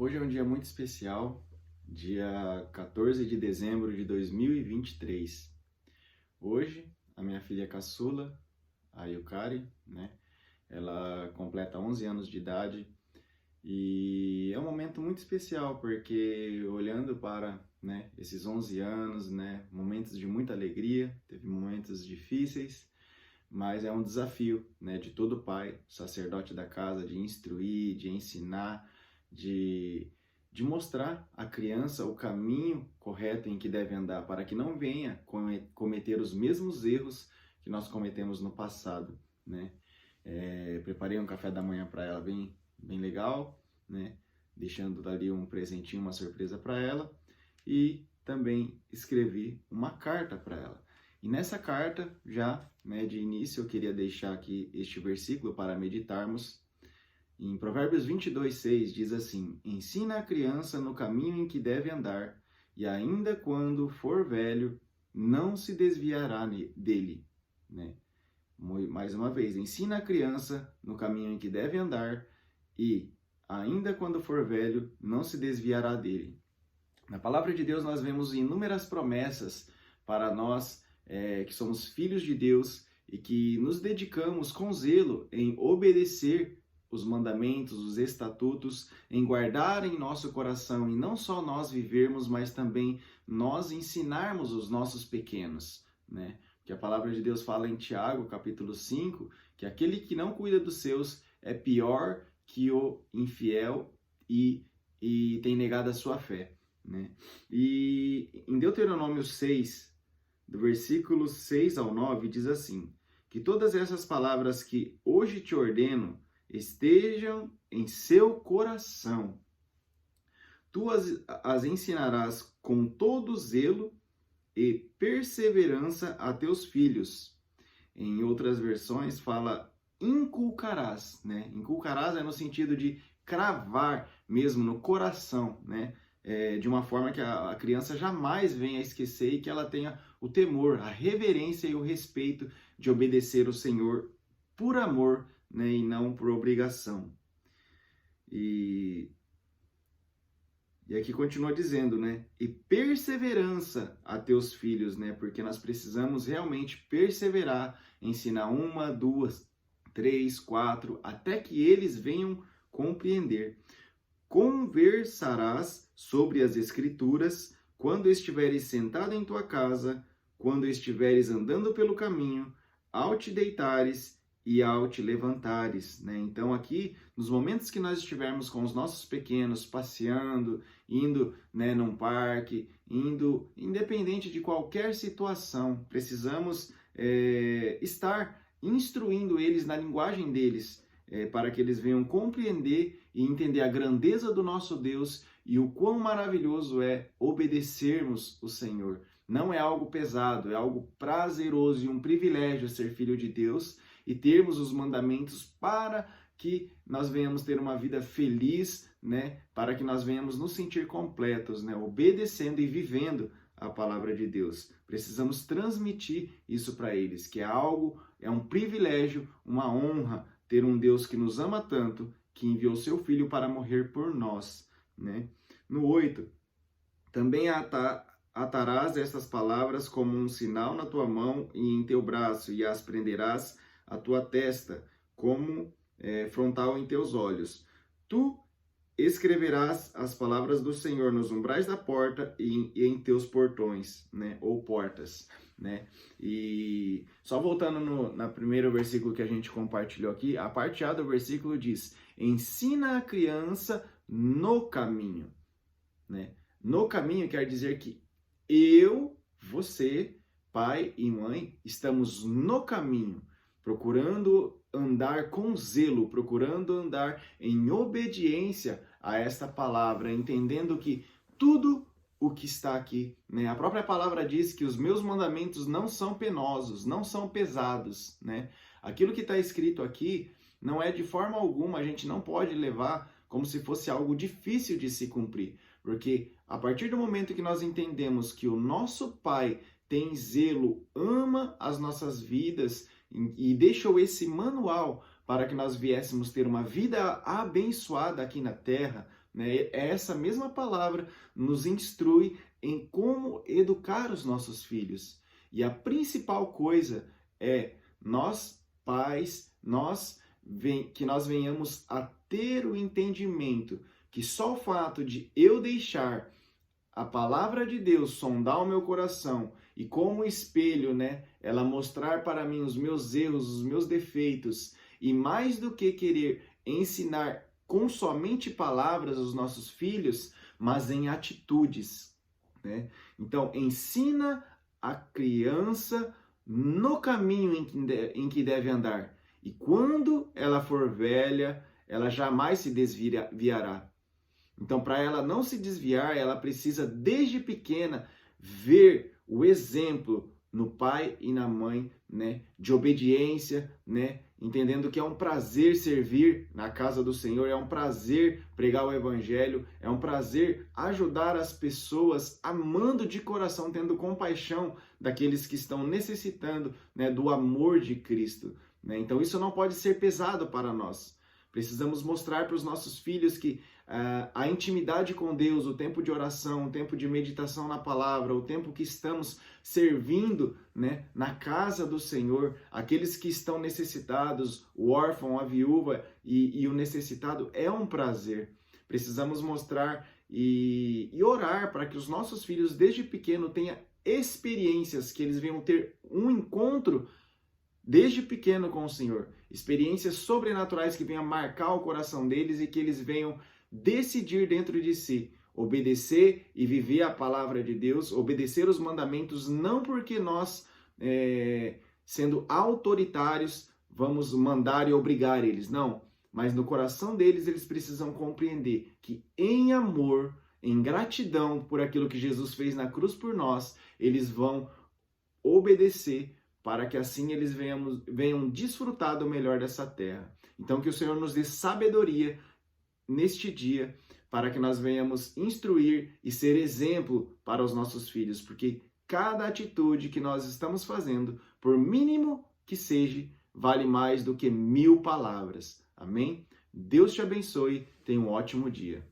Hoje é um dia muito especial, dia 14 de dezembro de 2023. Hoje, a minha filha caçula, a Yukari, ela completa 11 anos de idade e é um momento muito especial porque olhando para, esses 11 anos, momentos de muita alegria, teve momentos difíceis, mas é um desafio, de todo pai, sacerdote da casa, de instruir, de ensinar, de, de mostrar à criança o caminho correto em que deve andar, para que não venha cometer os mesmos erros que nós cometemos no passado, preparei um café da manhã para ela bem legal, deixando ali um presentinho, uma surpresa para ela, e também escrevi uma carta para ela. E nessa carta, já de início, eu queria deixar aqui este versículo para meditarmos. Em Provérbios 22:6 diz assim: ensina a criança no caminho em que deve andar, e ainda quando for velho, não se desviará dele. Mais uma vez, ensina a criança no caminho em que deve andar, e ainda quando for velho, não se desviará dele. Na palavra de Deus nós vemos inúmeras promessas para nós que somos filhos de Deus e que nos dedicamos com zelo em obedecer os mandamentos, os estatutos, em guardar em nosso coração e não só nós vivermos, mas também nós ensinarmos os nossos pequenos, Porque a palavra de Deus fala em Tiago, capítulo 5, que aquele que não cuida dos seus é pior que o infiel e tem negado a sua fé, E em Deuteronômio 6, do versículo 6 ao 9, diz assim: que todas essas palavras que hoje te ordeno estejam em seu coração. Tu as ensinarás com todo zelo e perseverança a teus filhos. Em outras versões fala inculcarás, Inculcarás é no sentido de cravar mesmo no coração, de uma forma que a criança jamais venha a esquecer e que ela tenha o temor, a reverência e o respeito de obedecer o Senhor por amor, e não por obrigação. E aqui continua dizendo, e perseverança a teus filhos, porque nós precisamos realmente perseverar, ensinar 1, 2, 3, 4, até que eles venham compreender. Conversarás sobre as Escrituras quando estiveres sentado em tua casa, quando estiveres andando pelo caminho, ao te deitares e ao te levantares, Então aqui, nos momentos que nós estivermos com os nossos pequenos, passeando, indo, num parque, independente de qualquer situação, precisamos estar instruindo eles na linguagem deles, para que eles venham compreender e entender a grandeza do nosso Deus e o quão maravilhoso é obedecermos o Senhor. Não é algo pesado, é algo prazeroso e um privilégio ser filho de Deus e termos os mandamentos para que nós venhamos ter uma vida feliz, para que nós venhamos nos sentir completos, obedecendo e vivendo a palavra de Deus. Precisamos transmitir isso para eles, que é um privilégio, uma honra ter um Deus que nos ama tanto, que enviou seu Filho para morrer por nós, No 8, também atarás estas palavras como um sinal na tua mão e em teu braço, e as prenderás à tua testa, como frontal em teus olhos. Tu escreverás as palavras do Senhor nos umbrais da porta e em teus portões, ou portas, E só voltando no primeiro versículo que a gente compartilhou aqui, a parte A do versículo diz: ensina a criança no caminho, No caminho quer dizer que você, pai e mãe, estamos no caminho, procurando andar com zelo, procurando andar em obediência a esta palavra, entendendo que tudo o que está aqui, A própria palavra diz que os meus mandamentos não são penosos, não são pesados, Aquilo que está escrito aqui não é de forma alguma, a gente não pode levar como se fosse algo difícil de se cumprir, porque a partir do momento que nós entendemos que o nosso Pai tem zelo, ama as nossas vidas e deixou esse manual para que nós viéssemos ter uma vida abençoada aqui na terra, né? Essa mesma palavra nos instrui em como educar os nossos filhos. E a principal coisa é nós, pais, que nós venhamos a ter o entendimento que só o fato de eu deixar a palavra de Deus sondar o meu coração e como espelho, né, ela mostrar para mim os meus erros, os meus defeitos, e mais do que querer ensinar com somente palavras aos nossos filhos, mas em atitudes, né? Então, ensina a criança no caminho em que deve andar, e quando ela for velha, ela jamais se desviará. Então, para ela não se desviar, ela precisa, desde pequena, ver o exemplo no pai e na mãe, né, de obediência, né, entendendo que é um prazer servir na casa do Senhor, é um prazer pregar o evangelho, é um prazer ajudar as pessoas, amando de coração, tendo compaixão daqueles que estão necessitando, né, do amor de Cristo, né? Então, isso não pode ser pesado para nós. Precisamos mostrar para os nossos filhos que a intimidade com Deus, o tempo de oração, o tempo de meditação na palavra, o tempo que estamos servindo, né, na casa do Senhor, aqueles que estão necessitados, o órfão, a viúva e o necessitado, é um prazer. Precisamos mostrar e orar para que os nossos filhos, desde pequeno, tenham experiências, que eles venham ter um encontro desde pequeno com o Senhor, experiências sobrenaturais que venham marcar o coração deles e que eles venham decidir dentro de si, obedecer e viver a palavra de Deus, obedecer os mandamentos, não porque nós, sendo autoritários, vamos mandar e obrigar eles, não, mas no coração deles eles precisam compreender que em amor, em gratidão por aquilo que Jesus fez na cruz por nós, eles vão obedecer, para que assim eles venham desfrutar do melhor dessa terra. Então, que o Senhor nos dê sabedoria neste dia, para que nós venhamos instruir e ser exemplo para os nossos filhos, porque cada atitude que nós estamos fazendo, por mínimo que seja, vale mais do que 1000 palavras. Amém? Deus te abençoe, tenha um ótimo dia.